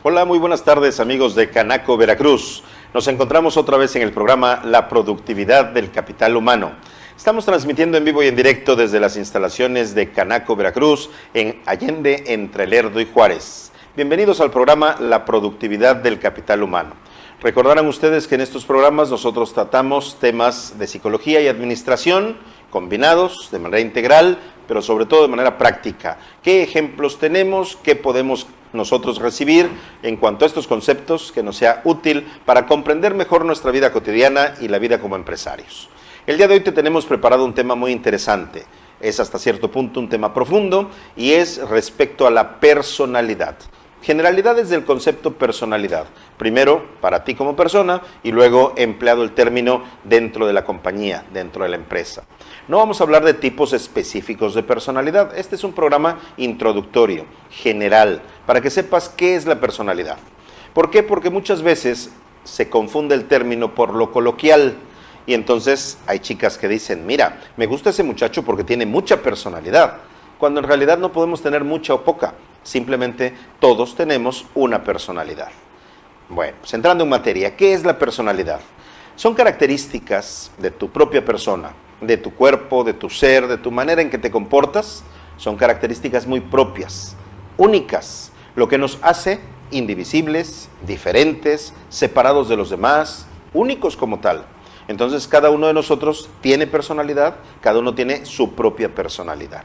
Hola, muy buenas tardes amigos de Canaco, Veracruz. Nos encontramos otra vez en el programa La Productividad del Capital Humano. Estamos transmitiendo en vivo y en directo desde las instalaciones de Canaco, Veracruz, en Allende, entre Lerdo y Juárez. Bienvenidos al programa La Productividad del Capital Humano. Recordarán ustedes que en estos programas nosotros tratamos temas de psicología y administración combinados de manera integral, pero sobre todo de manera práctica. ¿Qué ejemplos tenemos? ¿Qué podemos nosotros recibir en cuanto a estos conceptos que nos sea útil para comprender mejor nuestra vida cotidiana y la vida como empresarios? El día de hoy te tenemos preparado un tema muy interesante. Es hasta cierto punto un tema profundo y es respecto a la personalidad. Generalidades del concepto personalidad. Primero, para ti como persona y luego empleado el término dentro de la compañía, dentro de la empresa. No vamos a hablar de tipos específicos de personalidad. Este es un programa introductorio, general, para que sepas qué es la personalidad. ¿Por qué? Porque muchas veces se confunde el término por lo coloquial. Y entonces hay chicas que dicen, mira, me gusta ese muchacho porque tiene mucha personalidad. Cuando en realidad no podemos tener mucha o poca. Simplemente todos tenemos una personalidad. Bueno, pues entrando en materia, ¿qué es la personalidad? Son características de tu propia persona, de tu cuerpo, de tu ser, de tu manera en que te comportas. Son características muy propias, únicas, lo que nos hace indivisibles, diferentes, separados de los demás, únicos como tal. Entonces cada uno de nosotros tiene personalidad, cada uno tiene su propia personalidad.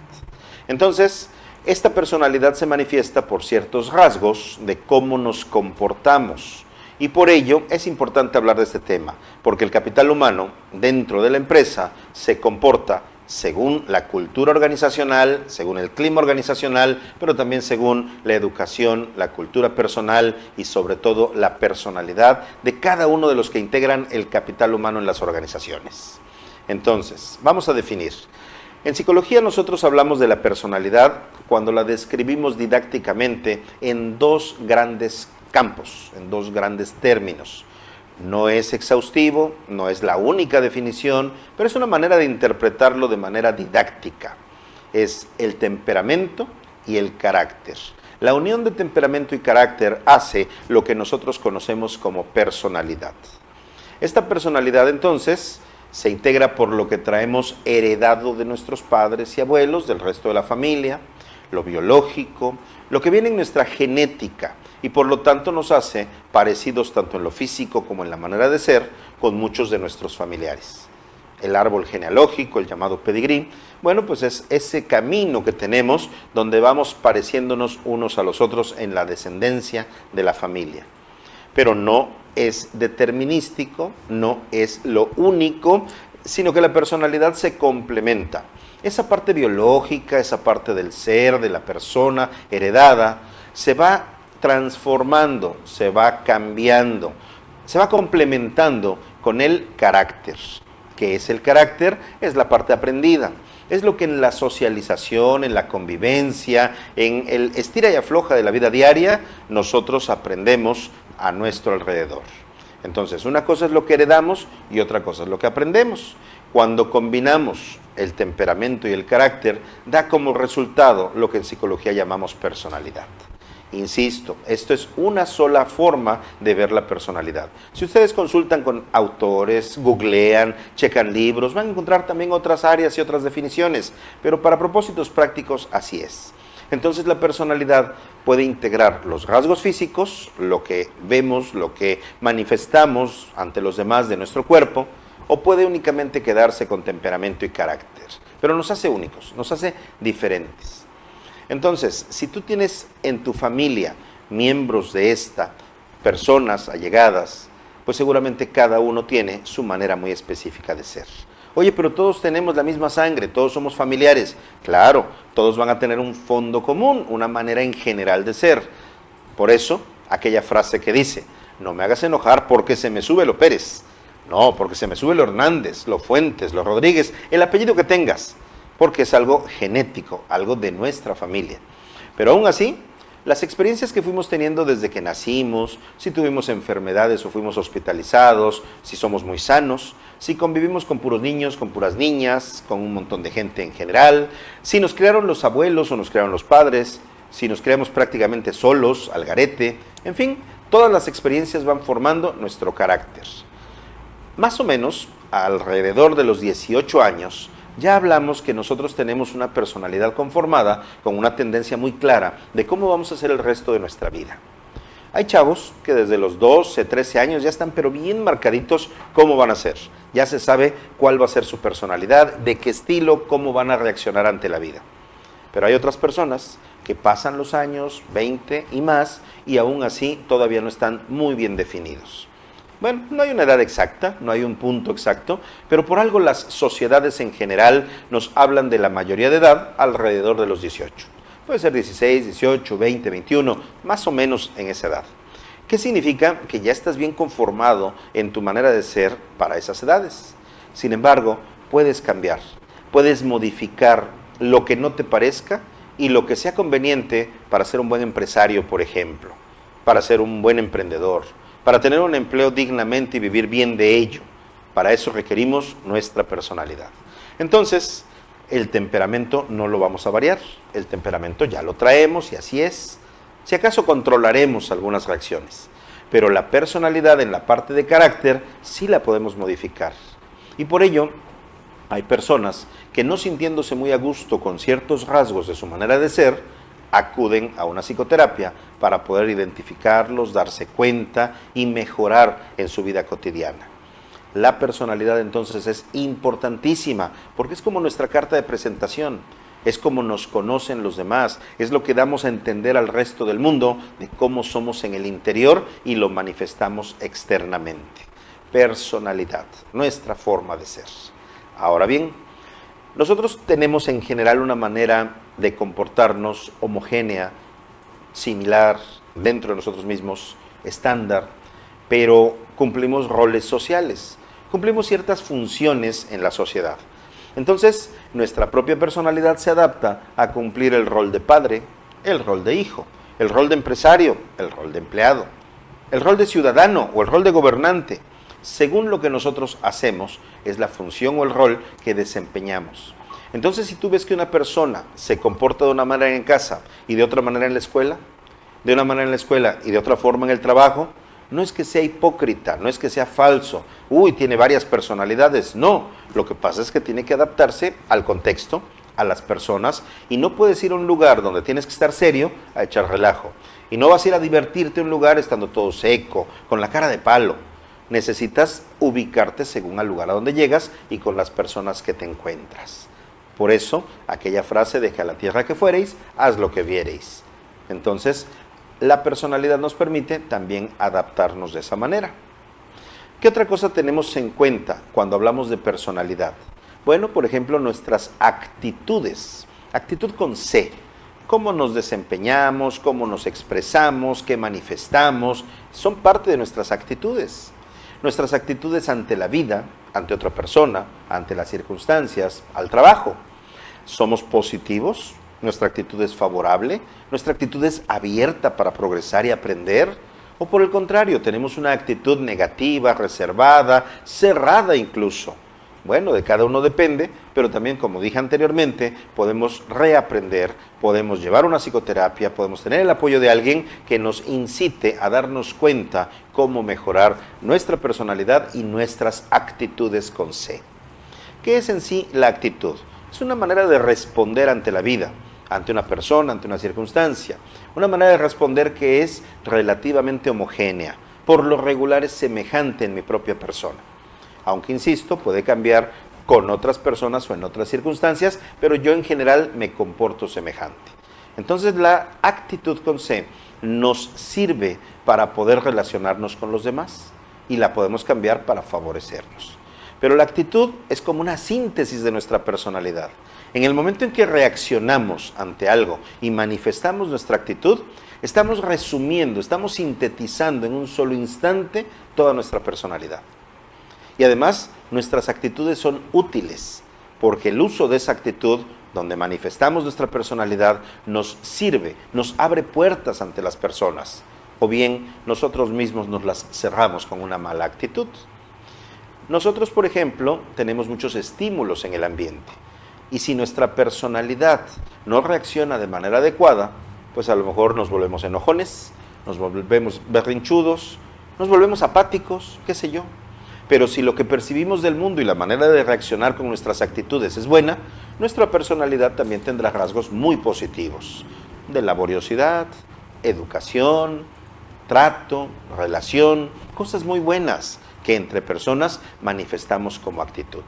Entonces, esta personalidad se manifiesta por ciertos rasgos de cómo nos comportamos. Y por ello es importante hablar de este tema, porque el capital humano dentro de la empresa se comporta según la cultura organizacional, según el clima organizacional, pero también según la educación, la cultura personal y sobre todo la personalidad de cada uno de los que integran el capital humano en las organizaciones. Entonces, vamos a definir. En psicología nosotros hablamos de la personalidad cuando la describimos didácticamente en dos grandes campos, en dos grandes términos. No es exhaustivo, no es la única definición, pero es una manera de interpretarlo de manera didáctica. Es el temperamento y el carácter. La unión de temperamento y carácter hace lo que nosotros conocemos como personalidad. Esta personalidad entonces se integra por lo que traemos heredado de nuestros padres y abuelos, del resto de la familia, lo biológico, lo que viene en nuestra genética y por lo tanto nos hace parecidos tanto en lo físico como en la manera de ser con muchos de nuestros familiares. El árbol genealógico, el llamado pedigrí, bueno, pues es ese camino que tenemos donde vamos pareciéndonos unos a los otros en la descendencia de la familia. Pero no es determinístico, no es lo único, sino que la personalidad se complementa. Esa parte biológica, esa parte del ser, de la persona heredada, se va transformando, se va cambiando, se va complementando con el carácter. ¿Qué es el carácter? Es la parte aprendida. Es lo que en la socialización, en la convivencia, en el estira y afloja de la vida diaria, nosotros aprendemos a nuestro alrededor. Entonces, una cosa es lo que heredamos y otra cosa es lo que aprendemos. Cuando combinamos el temperamento y el carácter, da como resultado lo que en psicología llamamos personalidad. Insisto, esto es una sola forma de ver la personalidad. Si ustedes consultan con autores, googlean, checan libros, van a encontrar también otras áreas y otras definiciones, pero para propósitos prácticos así es. Entonces la personalidad puede integrar los rasgos físicos, lo que vemos, lo que manifestamos ante los demás de nuestro cuerpo, o puede únicamente quedarse con temperamento y carácter. Pero nos hace únicos, nos hace diferentes. Entonces, si tú tienes en tu familia miembros de esta, personas allegadas, pues seguramente cada uno tiene su manera muy específica de ser. Oye, pero todos tenemos la misma sangre, todos somos familiares. Claro, todos van a tener un fondo común, una manera en general de ser. Por eso, aquella frase que dice, no me hagas enojar porque se me sube lo Pérez. No, porque se me sube lo Hernández, lo Fuentes, lo Rodríguez, el apellido que tengas. Porque es algo genético, algo de nuestra familia. Pero aún así, las experiencias que fuimos teniendo desde que nacimos, si tuvimos enfermedades o fuimos hospitalizados, si somos muy sanos, si convivimos con puros niños, con puras niñas, con un montón de gente en general, si nos criaron los abuelos o nos criaron los padres, si nos creamos prácticamente solos, al garete, en fin, todas las experiencias van formando nuestro carácter. Más o menos, alrededor de los 18 años, ya hablamos que nosotros tenemos una personalidad conformada con una tendencia muy clara de cómo vamos a ser el resto de nuestra vida. Hay chavos que desde los 12, 13 años ya están pero bien marcaditos cómo van a ser. Ya se sabe cuál va a ser su personalidad, de qué estilo, cómo van a reaccionar ante la vida. Pero hay otras personas que pasan los años, 20 y más, y aún así todavía no están muy bien definidos. Bueno, no hay una edad exacta, no hay un punto exacto, pero por algo las sociedades en general nos hablan de la mayoría de edad alrededor de los 18. Puede ser 16, 18, 20, 21, más o menos en esa edad. ¿Qué significa? Que ya estás bien conformado en tu manera de ser para esas edades. Sin embargo, puedes cambiar, puedes modificar lo que no te parezca y lo que sea conveniente para ser un buen empresario, por ejemplo, para ser un buen emprendedor, para tener un empleo dignamente y vivir bien de ello. Para eso requerimos nuestra personalidad. Entonces, el temperamento no lo vamos a variar. El temperamento ya lo traemos y así es. Si acaso controlaremos algunas reacciones, pero la personalidad en la parte de carácter sí la podemos modificar. Y por ello, hay personas que no sintiéndose muy a gusto con ciertos rasgos de su manera de ser, acuden a una psicoterapia para poder identificarlos, darse cuenta y mejorar en su vida cotidiana. La personalidad entonces es importantísima porque es como nuestra carta de presentación, es como nos conocen los demás, es lo que damos a entender al resto del mundo de cómo somos en el interior y lo manifestamos externamente. Personalidad, nuestra forma de ser. Ahora bien, nosotros tenemos en general una manera de comportarnos homogénea, similar, dentro de nosotros mismos, estándar, pero cumplimos roles sociales, cumplimos ciertas funciones en la sociedad. Entonces, nuestra propia personalidad se adapta a cumplir el rol de padre, el rol de hijo, el rol de empresario, el rol de empleado, el rol de ciudadano o el rol de gobernante. Según lo que nosotros hacemos, es la función o el rol que desempeñamos. Entonces, si tú ves que una persona se comporta de una manera en casa y de otra manera en la escuela, de una manera en la escuela y de otra forma en el trabajo, no es que sea hipócrita, no es que sea falso, tiene varias personalidades, no. Lo que pasa es que tiene que adaptarse al contexto, a las personas, y no puedes ir a un lugar donde tienes que estar serio a echar relajo. Y no vas a ir a divertirte a un lugar estando todo seco, con la cara de palo. Necesitas ubicarte según el lugar a donde llegas y con las personas que te encuentras. Por eso, aquella frase de que a la tierra que fuereis, haz lo que viereis. Entonces, la personalidad nos permite también adaptarnos de esa manera. ¿Qué otra cosa tenemos en cuenta cuando hablamos de personalidad? Bueno, por ejemplo, nuestras actitudes. Actitud con C. Cómo nos desempeñamos, cómo nos expresamos, qué manifestamos, son parte de nuestras actitudes. Nuestras actitudes ante la vida, ante otra persona, ante las circunstancias, al trabajo. ¿Somos positivos? ¿Nuestra actitud es favorable? ¿Nuestra actitud es abierta para progresar y aprender? ¿O por el contrario, tenemos una actitud negativa, reservada, cerrada incluso? Bueno, de cada uno depende, pero también, como dije anteriormente, podemos reaprender, podemos llevar una psicoterapia, podemos tener el apoyo de alguien que nos incite a darnos cuenta cómo mejorar nuestra personalidad y nuestras actitudes con C. ¿Qué es en sí la actitud? Es una manera de responder ante la vida, ante una persona, ante una circunstancia. Una manera de responder que es relativamente homogénea, por lo regular es semejante en mi propia persona. Aunque, insisto, puede cambiar con otras personas o en otras circunstancias, pero yo en general me comporto semejante. Entonces, la actitud con C nos sirve para poder relacionarnos con los demás y la podemos cambiar para favorecernos. Pero la actitud es como una síntesis de nuestra personalidad. En el momento en que reaccionamos ante algo y manifestamos nuestra actitud, estamos resumiendo, estamos sintetizando en un solo instante toda nuestra personalidad. Y además, nuestras actitudes son útiles, porque el uso de esa actitud, donde manifestamos nuestra personalidad, nos sirve, nos abre puertas ante las personas, o bien nosotros mismos nos las cerramos con una mala actitud. Nosotros, por ejemplo, tenemos muchos estímulos en el ambiente, y si nuestra personalidad no reacciona de manera adecuada, pues a lo mejor nos volvemos enojones, nos volvemos berrinchudos, nos volvemos apáticos, qué sé yo. Pero si lo que percibimos del mundo y la manera de reaccionar con nuestras actitudes es buena, nuestra personalidad también tendrá rasgos muy positivos, de laboriosidad, educación, trato, relación, cosas muy buenas que entre personas manifestamos como actitud.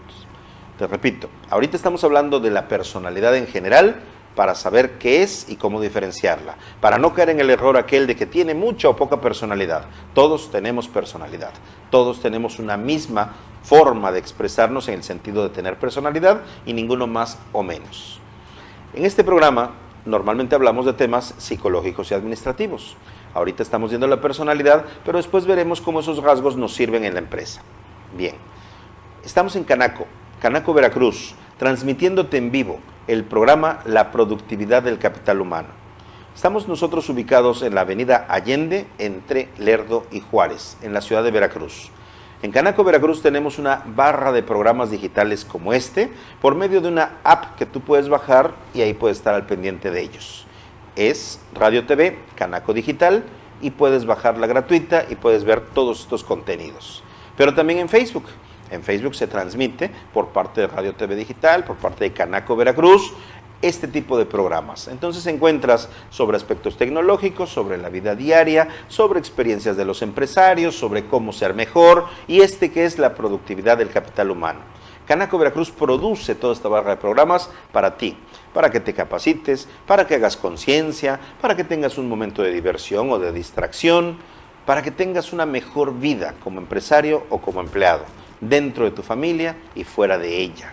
Te repito, ahorita estamos hablando de la personalidad en general para saber qué es y cómo diferenciarla, para no caer en el error aquel de que tiene mucha o poca personalidad. Todos tenemos personalidad, todos tenemos una misma forma de expresarnos en el sentido de tener personalidad y ninguno más o menos. En este programa normalmente hablamos de temas psicológicos y administrativos. Ahorita estamos viendo la personalidad, pero después veremos cómo esos rasgos nos sirven en la empresa. Bien, estamos en Canaco, Veracruz, transmitiéndote en vivo el programa La Productividad del Capital Humano. Estamos nosotros ubicados en la avenida Allende, entre Lerdo y Juárez, en la ciudad de Veracruz. En Canaco, Veracruz tenemos una barra de programas digitales como este, por medio de una app que tú puedes bajar y ahí puedes estar al pendiente de ellos. Es Radio TV, Canaco Digital, y puedes bajarla gratuita y puedes ver todos estos contenidos. Pero también en Facebook. En Facebook se transmite por parte de Radio TV Digital, por parte de Canaco Veracruz, este tipo de programas. Entonces encuentras sobre aspectos tecnológicos, sobre la vida diaria, sobre experiencias de los empresarios, sobre cómo ser mejor y que es la productividad del capital humano. Canaco Veracruz produce toda esta barra de programas para ti, para que te capacites, para que hagas conciencia, para que tengas un momento de diversión o de distracción, para que tengas una mejor vida como empresario o como empleado, dentro de tu familia y fuera de ella.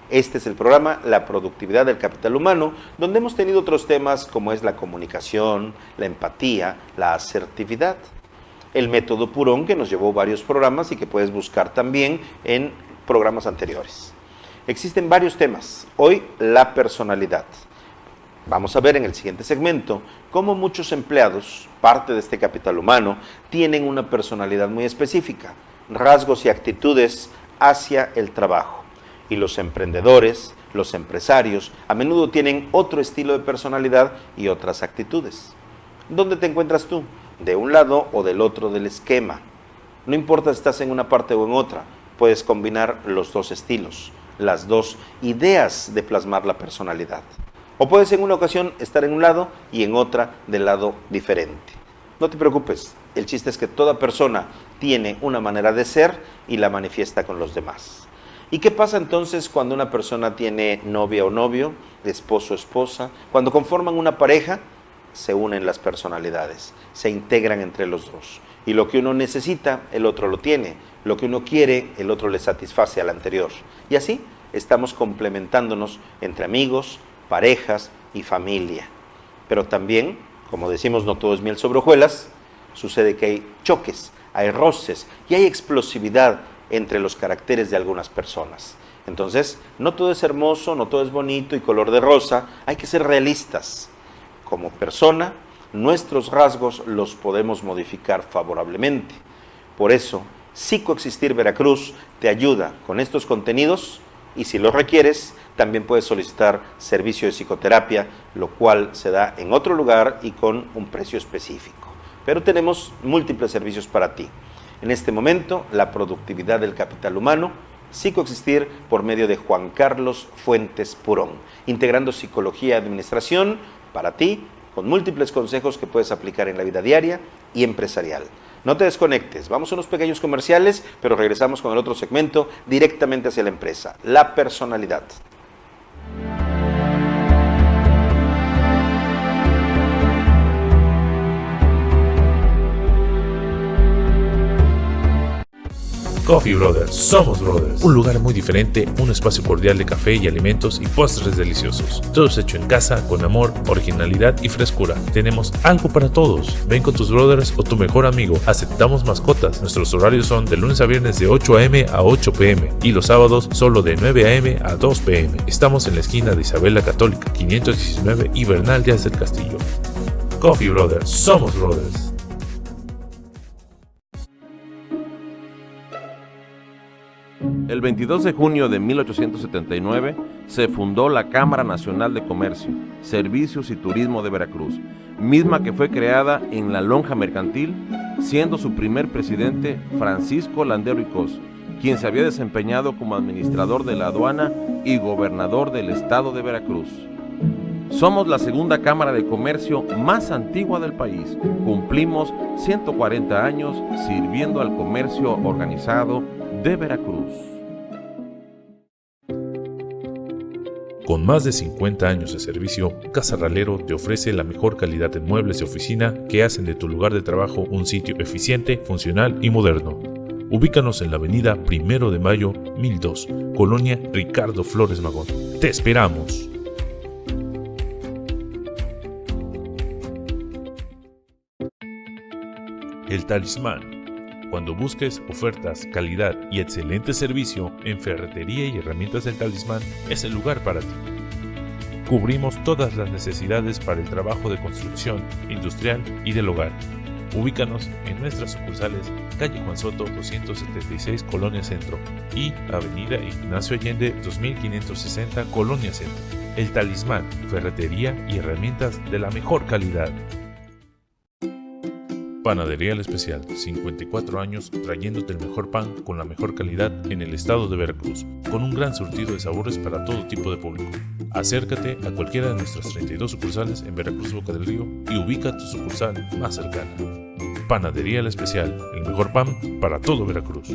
Este es el programa La Productividad del Capital Humano, donde hemos tenido otros temas como es la comunicación, la empatía, la asertividad. El método Purón, que nos llevó varios programas y que puedes buscar también en programas anteriores. Existen varios temas. Hoy, la personalidad. Vamos a ver en el siguiente segmento cómo muchos empleados, parte de este capital humano, tienen una personalidad muy específica, rasgos y actitudes hacia el trabajo. Y los emprendedores, los empresarios, a menudo tienen otro estilo de personalidad y otras actitudes. ¿Dónde te encuentras tú? ¿De un lado o del otro del esquema? No importa si estás en una parte o en otra, puedes combinar los dos estilos, las dos ideas de plasmar la personalidad. O puedes en una ocasión estar en un lado y en otra del lado diferente. No te preocupes, el chiste es que toda persona tiene una manera de ser y la manifiesta con los demás. ¿Y qué pasa entonces cuando una persona tiene novia o novio, esposo o esposa? Cuando conforman una pareja, se unen las personalidades, se integran entre los dos. Y lo que uno necesita, el otro lo tiene. Lo que uno quiere, el otro le satisface al anterior. Y así estamos complementándonos entre amigos, parejas y familia. Pero también, como decimos, no todo es miel sobre hojuelas, sucede que hay choques, hay roces y hay explosividad entre los caracteres de algunas personas. Entonces, no todo es hermoso, no todo es bonito y color de rosa, hay que ser realistas. Como persona, nuestros rasgos los podemos modificar favorablemente. Por eso, Psicoexistir Veracruz te ayuda con estos contenidos y si lo requieres, también puedes solicitar servicio de psicoterapia, lo cual se da en otro lugar y con un precio específico. Pero tenemos múltiples servicios para ti. En este momento, la productividad del capital humano, Psicoexistir por medio de Juan Carlos Fuentes Purón, integrando psicología y administración para ti, con múltiples consejos que puedes aplicar en la vida diaria y empresarial. No te desconectes, vamos a unos pequeños comerciales, pero regresamos con el otro segmento directamente hacia la empresa, la personalidad. Coffee Brothers, somos brothers. Un lugar muy diferente, un espacio cordial de café y alimentos y postres deliciosos. Todo es hecho en casa, con amor, originalidad y frescura. Tenemos algo para todos. Ven con tus brothers o tu mejor amigo. Aceptamos mascotas. Nuestros horarios son de lunes a viernes de 8 a.m. a 8 p.m. y los sábados solo de 9 a.m. a 2 p.m. Estamos en la esquina de Isabel la Católica, 519 y Bernal Díaz del Castillo. Coffee Brothers, somos brothers. El 22 de junio de 1879 se fundó la Cámara Nacional de Comercio, Servicios y Turismo de Veracruz, misma que fue creada en la lonja mercantil, siendo su primer presidente Francisco Landero y Cos, quien se había desempeñado como administrador de la aduana y gobernador del estado de Veracruz. Somos la segunda Cámara de Comercio más antigua del país. Cumplimos 140 años sirviendo al comercio organizado de Veracruz. Con más de 50 años de servicio, Casa Ralero te ofrece la mejor calidad en muebles de oficina que hacen de tu lugar de trabajo un sitio eficiente, funcional y moderno. Ubícanos en la avenida 1 de Mayo, 1002, Colonia Ricardo Flores Magón. ¡Te esperamos! El Talismán. Cuando busques ofertas, calidad y excelente servicio, en Ferretería y Herramientas del Talismán es el lugar para ti. Cubrimos todas las necesidades para el trabajo de construcción, industrial y del hogar. Ubícanos en nuestras sucursales, calle Juan Soto 276, Colonia Centro, y avenida Ignacio Allende 2560, Colonia Centro. El Talismán, ferretería y herramientas de la mejor calidad. Panadería El Especial, 54 años trayéndote el mejor pan con la mejor calidad en el estado de Veracruz, con un gran surtido de sabores para todo tipo de público. Acércate a cualquiera de nuestras 32 sucursales en Veracruz, Boca del Río, y ubica tu sucursal más cercana. Panadería El Especial, el mejor pan para todo Veracruz.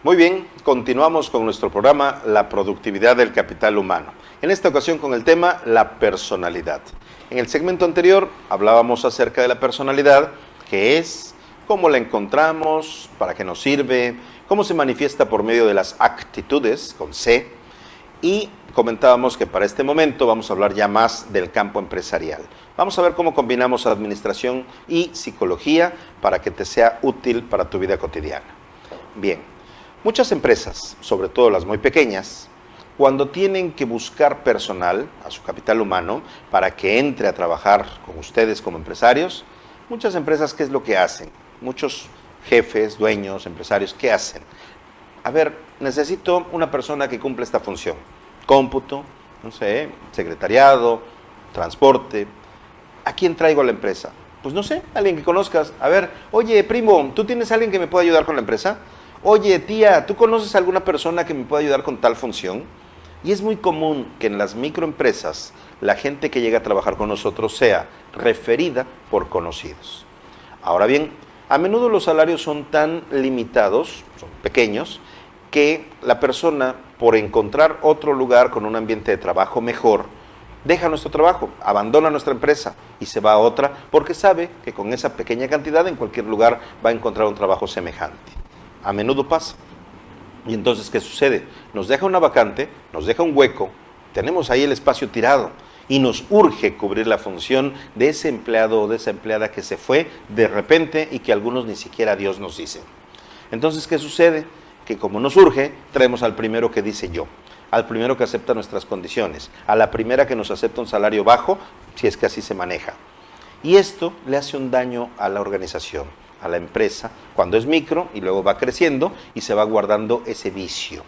Muy bien, continuamos con nuestro programa La productividad del capital humano. En esta ocasión con el tema la personalidad. En el segmento anterior hablábamos acerca de la personalidad, qué es, cómo la encontramos, para qué nos sirve, cómo se manifiesta por medio de las actitudes, con C, y comentábamos que para este momento vamos a hablar ya más del campo empresarial. Vamos a ver cómo combinamos administración y psicología para que te sea útil para tu vida cotidiana. Bien. Muchas empresas, sobre todo las muy pequeñas, cuando tienen que buscar personal, a su capital humano, para que entre a trabajar con ustedes como empresarios, muchas empresas, ¿qué es lo que hacen? Muchos jefes, dueños, empresarios, ¿qué hacen? A ver, necesito una persona que cumpla esta función. Cómputo, no sé, secretariado, transporte. ¿A quién traigo a la empresa? Pues no sé, alguien que conozcas. A ver, oye, primo, ¿tú tienes a alguien que me pueda ayudar con la empresa? Oye, tía, ¿tú conoces a alguna persona que me pueda ayudar con tal función? Y es muy común que en las microempresas la gente que llega a trabajar con nosotros sea referida por conocidos. Ahora bien, a menudo los salarios son tan limitados, son pequeños, que la persona, por encontrar otro lugar con un ambiente de trabajo mejor, deja nuestro trabajo, abandona nuestra empresa y se va a otra porque sabe que con esa pequeña cantidad en cualquier lugar va a encontrar un trabajo semejante. A menudo pasa. Y entonces, ¿qué sucede? Nos deja una vacante, nos deja un hueco, tenemos ahí el espacio tirado y nos urge cubrir la función de ese empleado o de esa empleada que se fue de repente y que algunos ni siquiera Dios nos dicen. Entonces, ¿qué sucede? Que como nos urge, traemos al primero que dice yo, al primero que acepta nuestras condiciones, a la primera que nos acepta un salario bajo, si es que así se maneja. Y esto le hace un daño a la organización, a la empresa, cuando es micro y luego va creciendo y se va guardando ese vicio.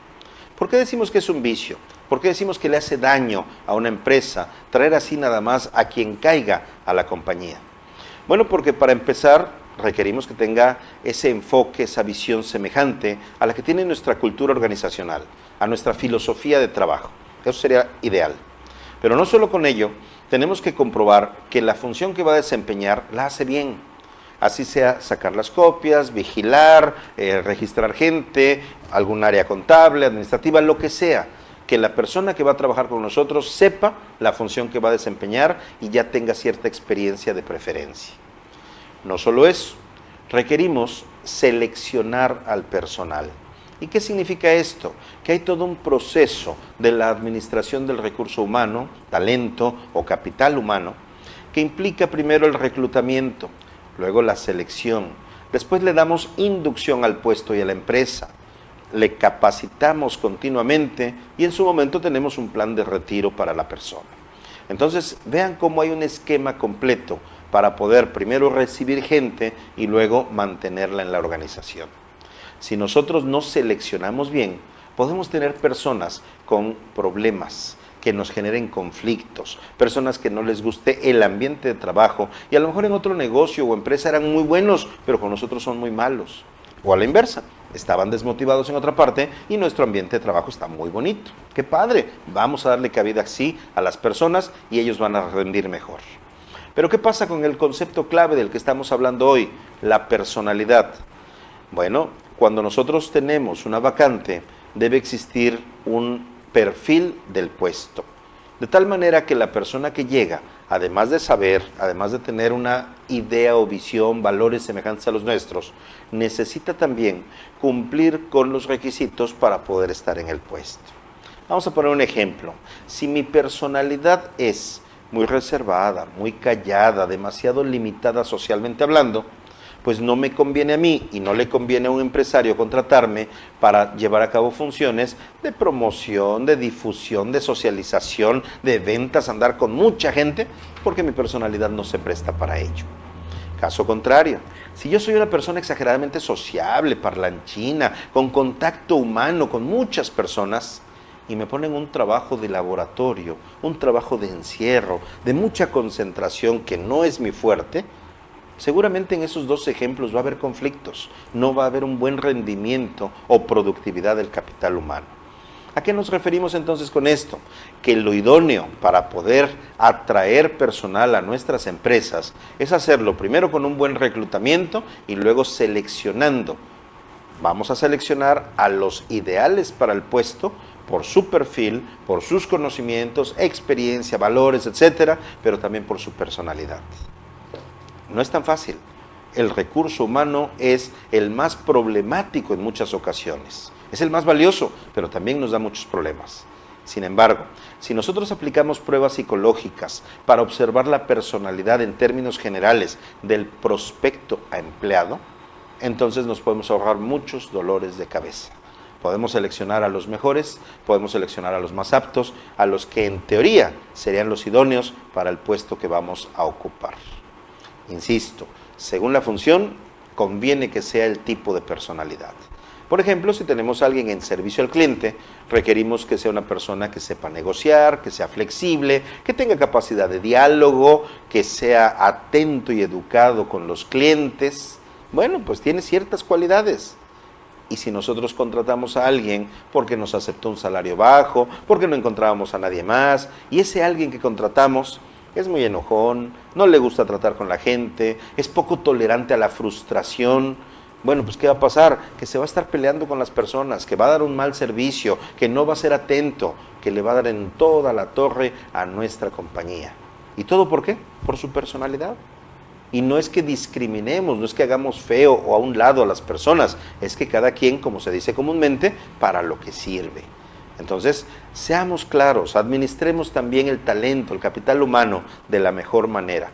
¿Por qué decimos que es un vicio? ¿Por qué decimos que le hace daño a una empresa traer así nada más a quien caiga a la compañía? Bueno, porque para empezar requerimos que tenga ese enfoque, esa visión semejante a la que tiene nuestra cultura organizacional, a nuestra filosofía de trabajo. Eso sería ideal. Pero no solo con ello, tenemos que comprobar que la función que va a desempeñar la hace bien. Así sea sacar las copias, vigilar, registrar gente, algún área contable, administrativa, lo que sea. Que la persona que va a trabajar con nosotros sepa la función que va a desempeñar y ya tenga cierta experiencia de preferencia. No solo eso, requerimos seleccionar al personal. ¿Y qué significa esto? Que hay todo un proceso de la administración del recurso humano, talento o capital humano, que implica primero el reclutamiento, luego la selección, Después le damos inducción al puesto y a la empresa. Le capacitamos continuamente y en su momento tenemos un plan de retiro para la persona. Entonces, vean cómo hay un esquema completo para poder primero recibir gente y luego mantenerla en la organización. Si nosotros no seleccionamos bien, podemos tener personas con problemas que nos generen conflictos, personas que no les guste el ambiente de trabajo y a lo mejor en otro negocio o empresa eran muy buenos, pero con nosotros son muy malos. O a la inversa, estaban desmotivados en otra parte y nuestro ambiente de trabajo está muy bonito. ¡Qué padre! Vamos a darle cabida así a las personas y ellos van a rendir mejor. Pero ¿qué pasa con el concepto clave del que estamos hablando hoy? La personalidad. Bueno, cuando nosotros tenemos una vacante, debe existir un perfil del puesto. De tal manera que la persona que llega, además de saber, además de tener una idea o visión, valores semejantes a los nuestros, necesita también cumplir con los requisitos para poder estar en el puesto. Vamos a poner un ejemplo. Si mi personalidad es muy reservada, muy callada, demasiado limitada socialmente hablando, pues no me conviene a mí y no le conviene a un empresario contratarme para llevar a cabo funciones de promoción, de difusión, de socialización, de ventas, andar con mucha gente, porque mi personalidad no se presta para ello. Caso contrario, si yo soy una persona exageradamente sociable, parlanchina, con contacto humano con muchas personas, y me ponen un trabajo de laboratorio, un trabajo de encierro, de mucha concentración que no es mi fuerte, seguramente en esos dos ejemplos va a haber conflictos, no va a haber un buen rendimiento o productividad del capital humano. ¿A qué nos referimos entonces con esto? Que lo idóneo para poder atraer personal a nuestras empresas es hacerlo primero con un buen reclutamiento y luego seleccionando. Vamos a seleccionar a los ideales para el puesto por su perfil, por sus conocimientos, experiencia, valores, etcétera, pero también por su personalidad. No es tan fácil. El recurso humano es el más problemático en muchas ocasiones. Es el más valioso, pero también nos da muchos problemas. Sin embargo, si nosotros aplicamos pruebas psicológicas para observar la personalidad en términos generales del prospecto a empleado, entonces nos podemos ahorrar muchos dolores de cabeza. Podemos seleccionar a los mejores, podemos seleccionar a los más aptos, a los que en teoría serían los idóneos para el puesto que vamos a ocupar. Insisto, según la función, conviene que sea el tipo de personalidad. Por ejemplo, si tenemos a alguien en servicio al cliente, requerimos que sea una persona que sepa negociar, que sea flexible, que tenga capacidad de diálogo, que sea atento y educado con los clientes. Bueno, pues tiene ciertas cualidades. Y si nosotros contratamos a alguien porque nos aceptó un salario bajo, porque no encontrábamos a nadie más, y ese alguien que contratamos es muy enojón, no le gusta tratar con la gente, es poco tolerante a la frustración, bueno, pues ¿qué va a pasar? Que se va a estar peleando con las personas, que va a dar un mal servicio, que no va a ser atento, que le va a dar en toda la torre a nuestra compañía. ¿Y todo por qué? Por su personalidad. Y no es que discriminemos, no es que hagamos feo o a un lado a las personas, es que cada quien, como se dice comúnmente, para lo que sirve. Entonces, seamos claros, administremos también el talento, el capital humano de la mejor manera.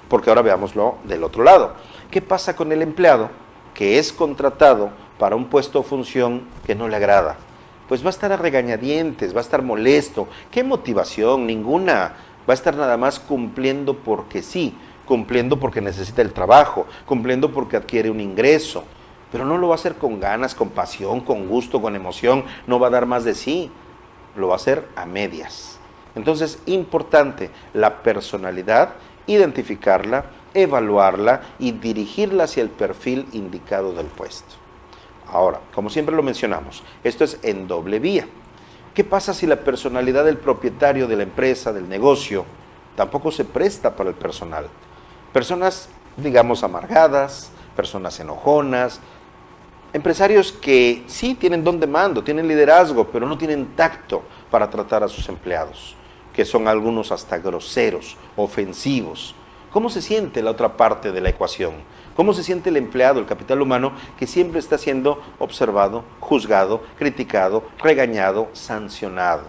Porque ahora veámoslo del otro lado. ¿Qué pasa con el empleado que es contratado para un puesto o función que no le agrada? Pues va a estar a regañadientes, va a estar molesto. ¿Qué motivación? Ninguna. Va a estar nada más cumpliendo porque sí, cumpliendo porque necesita el trabajo, cumpliendo porque adquiere un ingreso. Pero no lo va a hacer con ganas, con pasión, con gusto, con emoción, no va a dar más de sí, lo va a hacer a medias. Entonces, importante la personalidad, identificarla, evaluarla y dirigirla hacia el perfil indicado del puesto. Ahora, como siempre lo mencionamos, esto es en doble vía. ¿Qué pasa si la personalidad del propietario de la empresa, del negocio, tampoco se presta para el personal? Personas, digamos, amargadas, personas enojonas, empresarios que sí tienen don de mando, tienen liderazgo, pero no tienen tacto para tratar a sus empleados, que son algunos hasta groseros, ofensivos. ¿Cómo se siente la otra parte de la ecuación? ¿Cómo se siente el empleado, el capital humano, que siempre está siendo observado, juzgado, criticado, regañado, sancionado?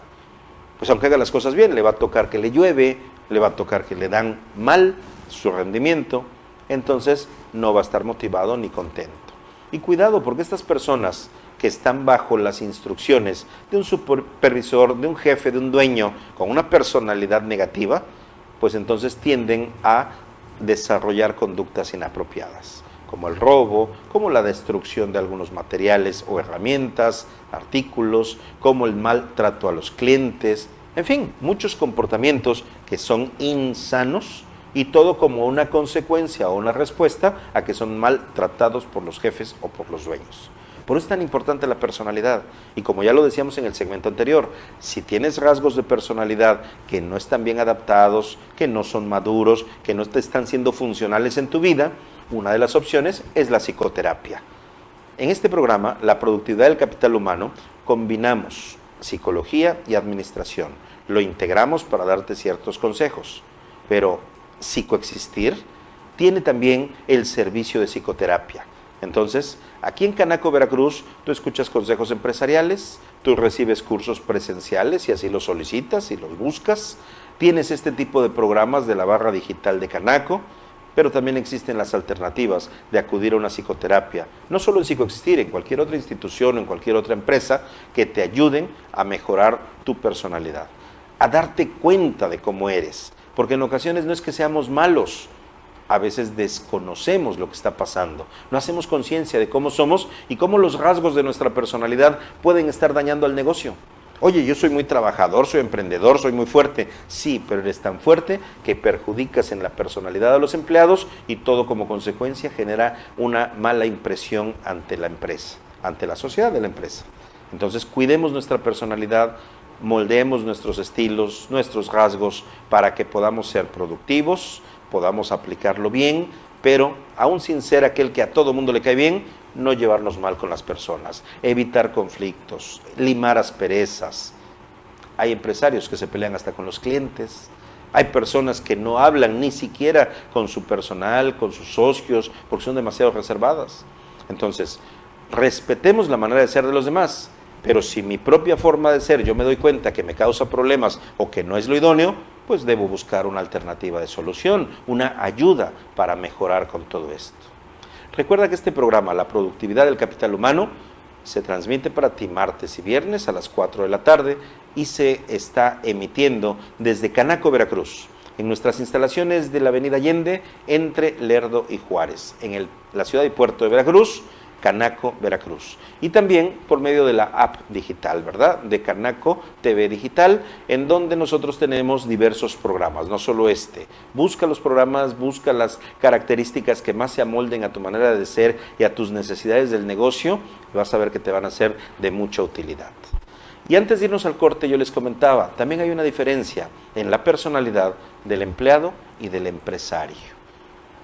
Pues aunque haga las cosas bien, le va a tocar que le llueve, le va a tocar que le dan mal su rendimiento, entonces no va a estar motivado ni contento. Y cuidado, porque estas personas que están bajo las instrucciones de un supervisor, de un jefe, de un dueño, con una personalidad negativa, pues entonces tienden a desarrollar conductas inapropiadas, como el robo, como la destrucción de algunos materiales o herramientas, artículos, como el maltrato a los clientes, en fin, muchos comportamientos que son insanos y todo como una consecuencia o una respuesta a que son maltratados por los jefes o por los dueños. Por eso es tan importante la personalidad. Y como ya lo decíamos en el segmento anterior, si tienes rasgos de personalidad que no están bien adaptados, que no son maduros, que no te están siendo funcionales en tu vida, una de las opciones es la psicoterapia. En este programa, La Productividad del Capital Humano, combinamos psicología y administración. Lo integramos para darte ciertos consejos, pero psicoexistir tiene también el servicio de psicoterapia. Entonces, aquí en Canaco, Veracruz, tú escuchas consejos empresariales, tú recibes cursos presenciales si así los solicitas y los buscas, tienes este tipo de programas de la barra digital de Canaco, pero también existen las alternativas de acudir a una psicoterapia, no solo en Psicoexistir, en cualquier otra institución o en cualquier otra empresa que te ayuden a mejorar tu personalidad, a darte cuenta de cómo eres, porque en ocasiones no es que seamos malos, a veces desconocemos lo que está pasando, no hacemos conciencia de cómo somos y cómo los rasgos de nuestra personalidad pueden estar dañando al negocio. Oye, yo soy muy trabajador, soy emprendedor, soy muy fuerte. Sí, pero eres tan fuerte que perjudicas en la personalidad a los empleados y todo como consecuencia genera una mala impresión ante la empresa, ante la sociedad de la empresa. Entonces, cuidemos nuestra personalidad, moldeemos nuestros estilos, nuestros rasgos para que podamos ser productivos, podamos aplicarlo bien, pero aún sin ser aquel que a todo mundo le cae bien, no llevarnos mal con las personas, evitar conflictos, limar asperezas. Hay empresarios que se pelean hasta con los clientes, hay personas que no hablan ni siquiera con su personal, con sus socios, porque son demasiado reservadas. Entonces, respetemos la manera de ser de los demás, pero si mi propia forma de ser yo me doy cuenta que me causa problemas o que no es lo idóneo, pues debo buscar una alternativa de solución, una ayuda para mejorar con todo esto. Recuerda que este programa, La Productividad del Capital Humano, se transmite para ti martes y viernes a las 4 de la tarde y se está emitiendo desde Canaco, Veracruz, en nuestras instalaciones de la avenida Allende, entre Lerdo y Juárez, en la ciudad y puerto de Veracruz, Canaco, Veracruz. Y también por medio de la app digital, ¿verdad? De Canaco TV Digital, en donde nosotros tenemos diversos programas, no solo este. Busca los programas, busca las características que más se amolden a tu manera de ser y a tus necesidades del negocio, y vas a ver que te van a ser de mucha utilidad. Y antes de irnos al corte, yo les comentaba, también hay una diferencia en la personalidad del empleado y del empresario.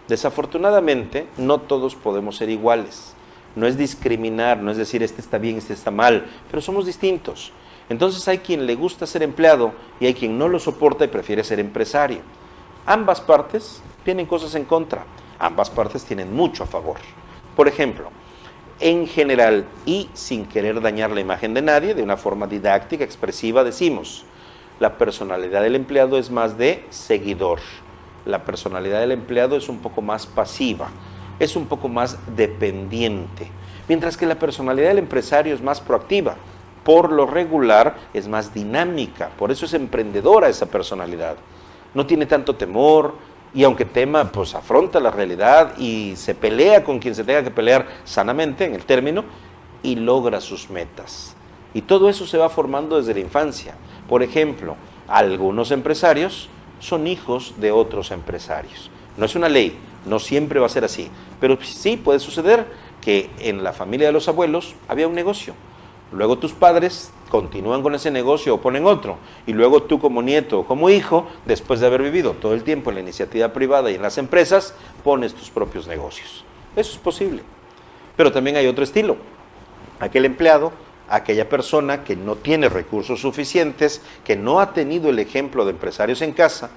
Desafortunadamente, no todos podemos ser iguales. No es discriminar, no es decir este está bien, este está mal, pero somos distintos. Entonces hay quien le gusta ser empleado y hay quien no lo soporta y prefiere ser empresario. Ambas partes tienen cosas en contra, ambas partes tienen mucho a favor. Por ejemplo, en general y sin querer dañar la imagen de nadie, de una forma didáctica, expresiva, decimos, la personalidad del empleado es más de seguidor, la personalidad del empleado es un poco más pasiva, es un poco más dependiente, mientras que la personalidad del empresario es más proactiva, por lo regular es más dinámica, por eso es emprendedora esa personalidad, no tiene tanto temor y aunque tema, pues afronta la realidad y se pelea con quien se tenga que pelear sanamente en el término y logra sus metas. Y todo eso se va formando desde la infancia. Por ejemplo, algunos empresarios son hijos de otros empresarios. No es una ley, no siempre va a ser así, pero sí puede suceder que en la familia de los abuelos había un negocio. Luego tus padres continúan con ese negocio o ponen otro, y luego tú como nieto o como hijo, después de haber vivido todo el tiempo en la iniciativa privada y en las empresas, pones tus propios negocios. Eso es posible. Pero también hay otro estilo. Aquel empleado, aquella persona que no tiene recursos suficientes, que no ha tenido el ejemplo de empresarios en casa,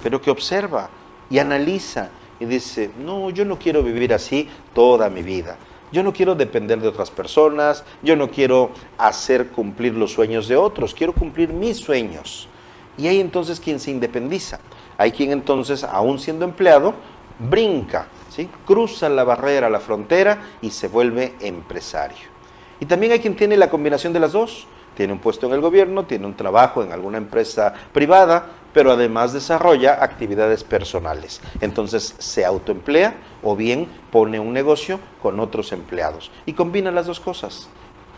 pero que observa y analiza y dice, no, yo no quiero vivir así toda mi vida. Yo no quiero depender de otras personas, yo no quiero hacer cumplir los sueños de otros, quiero cumplir mis sueños. Y hay entonces quien se independiza. Hay quien entonces, aún siendo empleado, brinca ¿sí? Cruza la barrera, la frontera y se vuelve empresario. Y también hay quien tiene la combinación de las dos. Tiene un puesto en el gobierno, tiene un trabajo en alguna empresa privada, pero además desarrolla actividades personales. Entonces se autoemplea o bien pone un negocio con otros empleados y combina las dos cosas.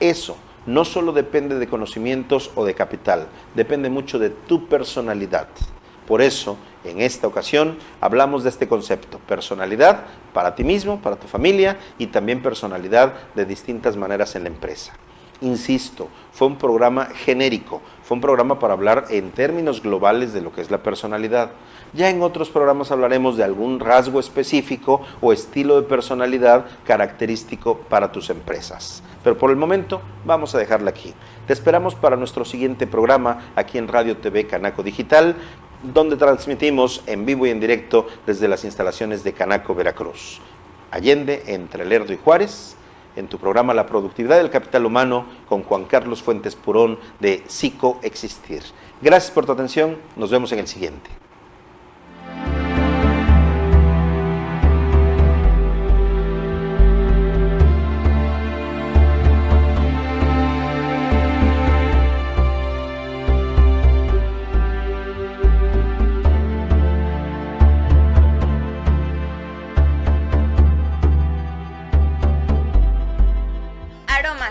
Eso no solo depende de conocimientos o de capital, depende mucho de tu personalidad. Por eso, en esta ocasión, hablamos de este concepto, personalidad para ti mismo, para tu familia y también personalidad de distintas maneras en la empresa. Insisto, fue un programa genérico, fue un programa para hablar en términos globales de lo que es la personalidad. Ya en otros programas hablaremos de algún rasgo específico o estilo de personalidad característico para tus empresas. Pero por el momento vamos a dejarla aquí. Te esperamos para nuestro siguiente programa aquí en Radio TV Canaco Digital, donde transmitimos en vivo y en directo desde las instalaciones de Canaco, Veracruz. Allende, entre Lerdo y Juárez, en tu programa La Productividad del Capital Humano con Juan Carlos Fuentes Purón de Psicoexistir. Gracias por tu atención, nos vemos en el siguiente.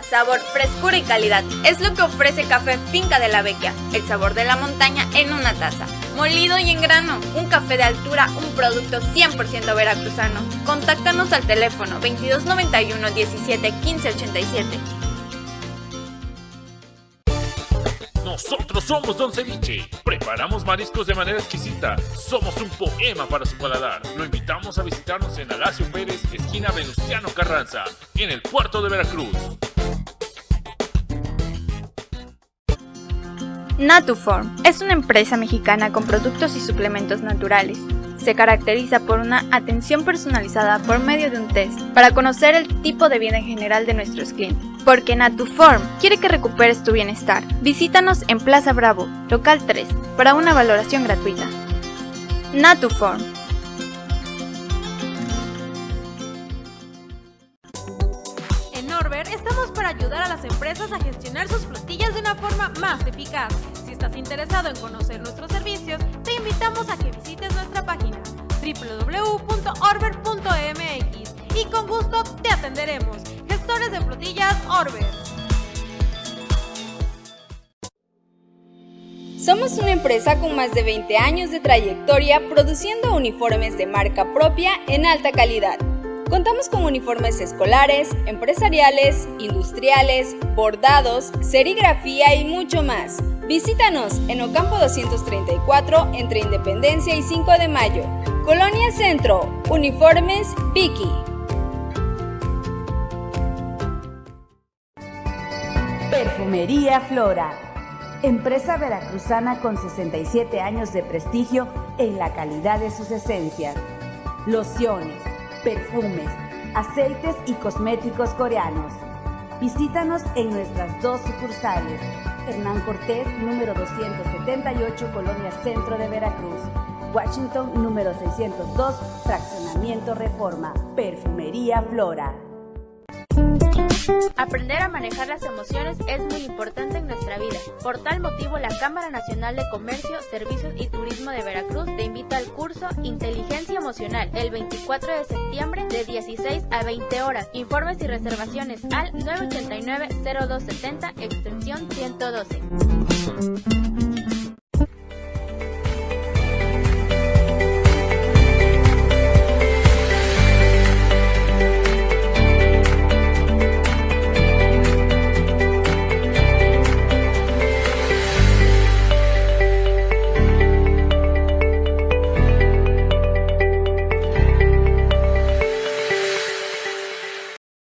Sabor, frescura y calidad es lo que ofrece Café Finca de la Vecchia, el sabor de la montaña en una taza, molido y en grano, un café de altura, un producto 100% veracruzano. Contáctanos al teléfono 2291 17 15 87. Nosotros somos Don Ceviche. Preparamos mariscos de manera exquisita. Somos un poema para su paladar. Lo invitamos a visitarnos en Alacio Pérez, esquina Venustiano Carranza, en el puerto de Veracruz. Natuform es una empresa mexicana con productos y suplementos naturales. Se caracteriza por una atención personalizada por medio de un test para conocer el tipo de vida en general de nuestros clientes. Porque Natuform quiere que recuperes tu bienestar. Visítanos en Plaza Bravo, local 3, para una valoración gratuita. Natuform. En Norbert estamos para ayudar a las empresas a gestionar sus flotillas de una forma más eficaz. Si estás interesado en conocer nuestros servicios, te invitamos a que visites nuestra página www.orbert.mx y con gusto te atenderemos. Gestores de flotillas Orbert. Somos una empresa con más de 20 años de trayectoria produciendo uniformes de marca propia en alta calidad. Contamos con uniformes escolares, empresariales, industriales, bordados, serigrafía y mucho más. Visítanos en Ocampo 234 entre Independencia y 5 de Mayo. Colonia Centro, Uniformes Vicky. Perfumería Flora, empresa veracruzana con 67 años de prestigio en la calidad de sus esencias. Lociones, perfumes, aceites y cosméticos coreanos. Visítanos en nuestras dos sucursales, Hernán Cortés, número 278, Colonia Centro de Veracruz. Washington, número 602, Fraccionamiento Reforma. Perfumería Flora. Aprender a manejar las emociones es muy importante en nuestra vida. Por tal motivo, la Cámara Nacional de Comercio, Servicios y Turismo de Veracruz te invita al curso Inteligencia Emocional el 24 de septiembre de 16 a 20 horas. Informes y reservaciones al 989-0270, extensión 112.